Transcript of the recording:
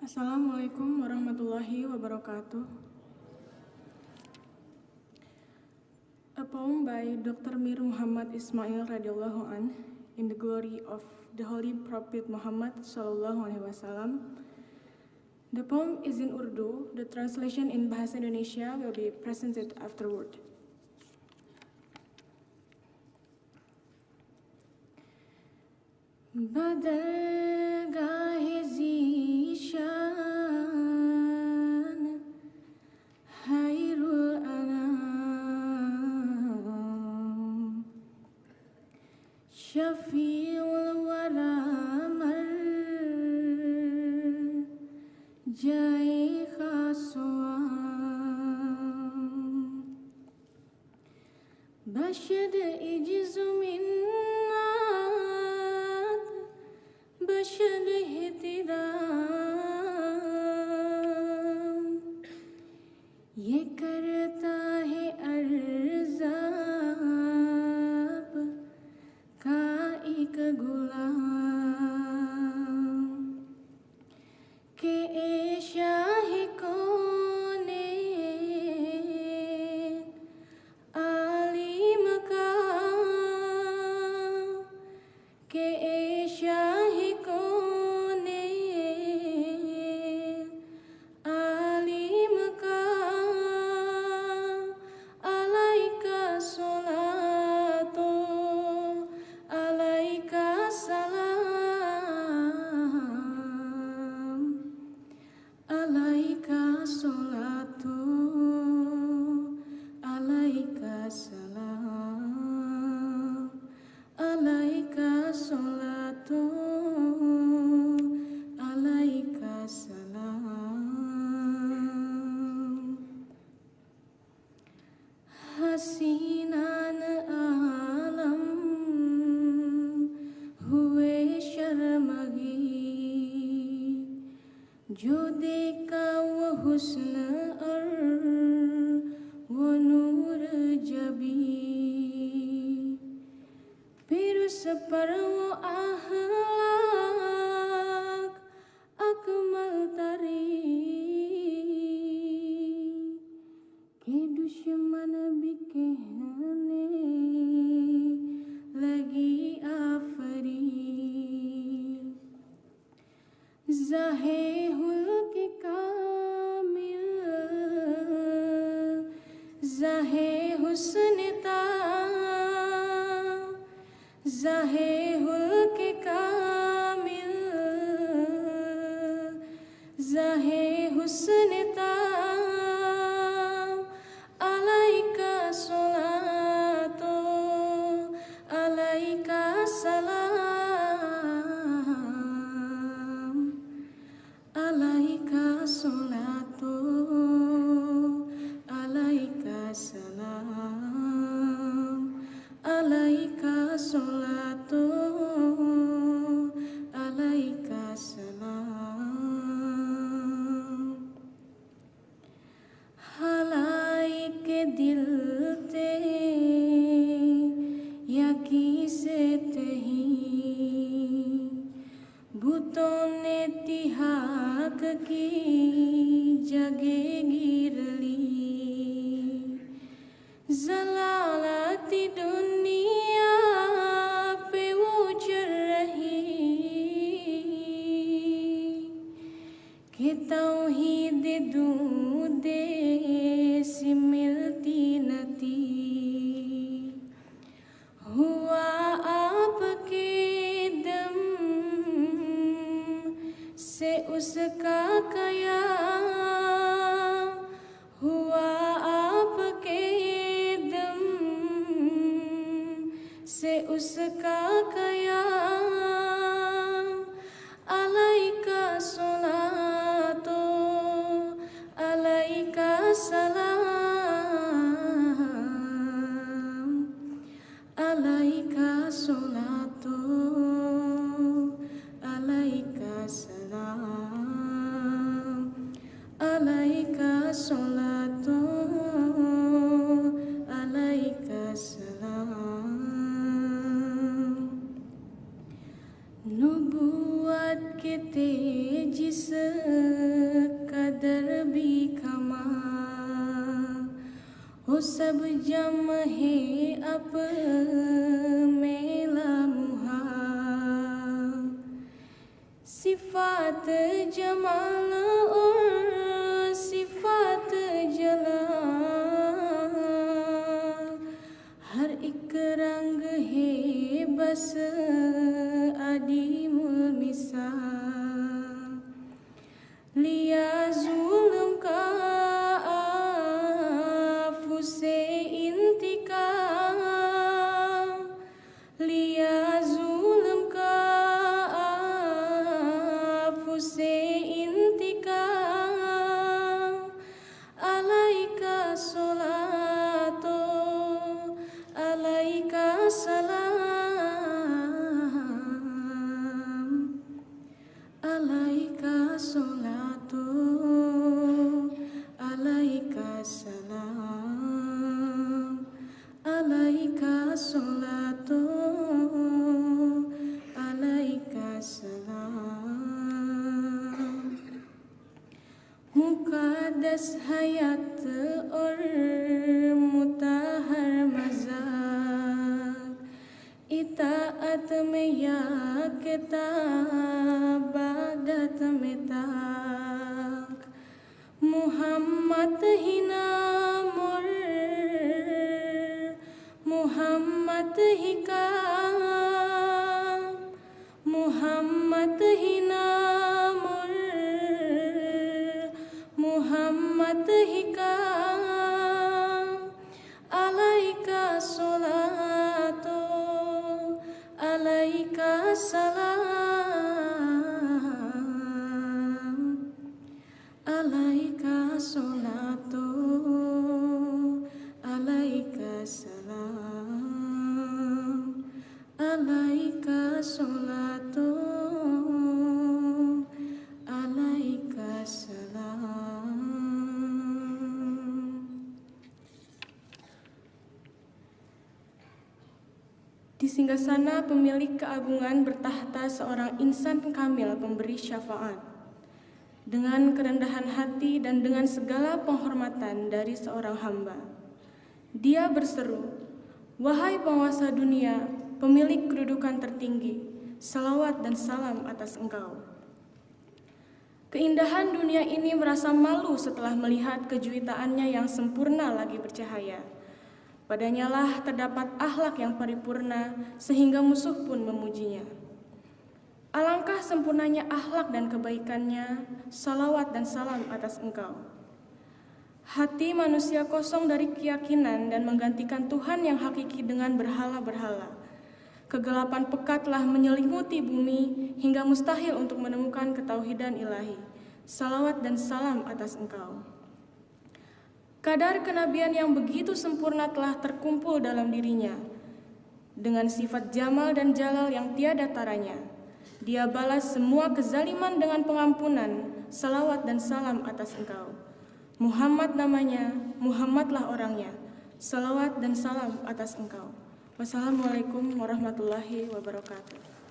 Assalamualaikum warahmatullahi wabarakatuh. A poem by Dr. Mir Muhammad Ismail radhiyallahu an in the glory of the Holy Prophet Muhammad sallallahu alaihi wasallam. The poem is in Urdu. The translation in Bahasa Indonesia will be presented afterward. बदरगाह ज़ीशान खैरुल अनाम शफीउल वरा मर जाए खासवाम बशद इज्ज़ु मिन्नात बशद एहतराम ये करता है अर्ज़ाब का एक गुलाम के ए शाह कौने आलिम का के ए शाह कौने आलिम का अलैका सलातो अलैका सलाम अलैका सलातो अलैका सलाम अलैका सलातो अलैका सलाम हसीनान आलम हुए शर्मगी जो देखा वो हुस्न और वो नूर जबी फिर उस पर वो अहलाक अकमल तरी के दुश्मन भी कहने लगी आफरी ज़ाहे हुल्क कामिल ज़ाहे हुस्न ज़ाहे हुल्क कामिल ज़ाहे हुस्न अलैका सलातो अलैका सलाम अलैका सलातो अलैका सलाम अलैका सलातो अलैका सलाम हलाइक दिल ते यकी से तही भूतों ने तिहाक की जगह गिर ली जलालती दुनिया पे वो चल रही कि तौहीद दूं देश मिलती नती हुआ आपके दम से उसका कयाम हुआ आपके दम से उसका कयाम अलैका सलातो अलैका सलाम अलैका सलातो अलैका सलाम Nubuat kete jis kadar भी कमा हो सब जम है अप मेला मुहा सिफात जमाल और सिफात जलाल हर एक रंग है बस अदीमुल मिसाल लिया जुल्म का आफू से इंतकाम लिया जुल्म का आफू से इंतकाम अलैका सलातो अलैका सलाम alaika salatu alaika salam alaika salatu alaika salam muqaddas hayat और मुताहर मज़ाक इताअत में या किताब आदत में ताक मुहम्मद ही नाम और मुहम्मद ही काम मुहम्मद ही नाम और मुहम्मद ही काम अलैका सलातो अलैका सलाम alaika salatu alaika salam alaika salatu alaika salam. Di singgasana pemilik keagungan bertahta seorang insan kamil pemberi syafaat. Dengan kerendahan hati dan dengan segala penghormatan dari seorang hamba, dia berseru, "Wahai penguasa dunia, pemilik kedudukan tertinggi, salawat dan salam atas engkau." Keindahan dunia ini merasa malu setelah melihat kejuwitaannya yang sempurna lagi bercahaya. Padanya lah terdapat akhlak yang paripurna sehingga musuh pun memujinya. Alangkah sempurnanya akhlak dan kebaikannya, salawat dan salam atas engkau. Hati manusia kosong dari keyakinan dan menggantikan Tuhan yang hakiki dengan berhala-berhala. Kegelapan pekat telah menyelimuti bumi hingga mustahil untuk menemukan ketauhidan ilahi. Salawat dan salam atas engkau. Kadar kenabian yang begitu sempurna telah terkumpul dalam dirinya. Dengan sifat jamal dan jalal yang tiada taranya, dia balas semua kezaliman dengan pengampunan, salawat dan salam atas engkau. Muhammad namanya, Muhammadlah orangnya, salawat dan salam atas engkau. Wassalamualaikum warahmatullahi wabarakatuh.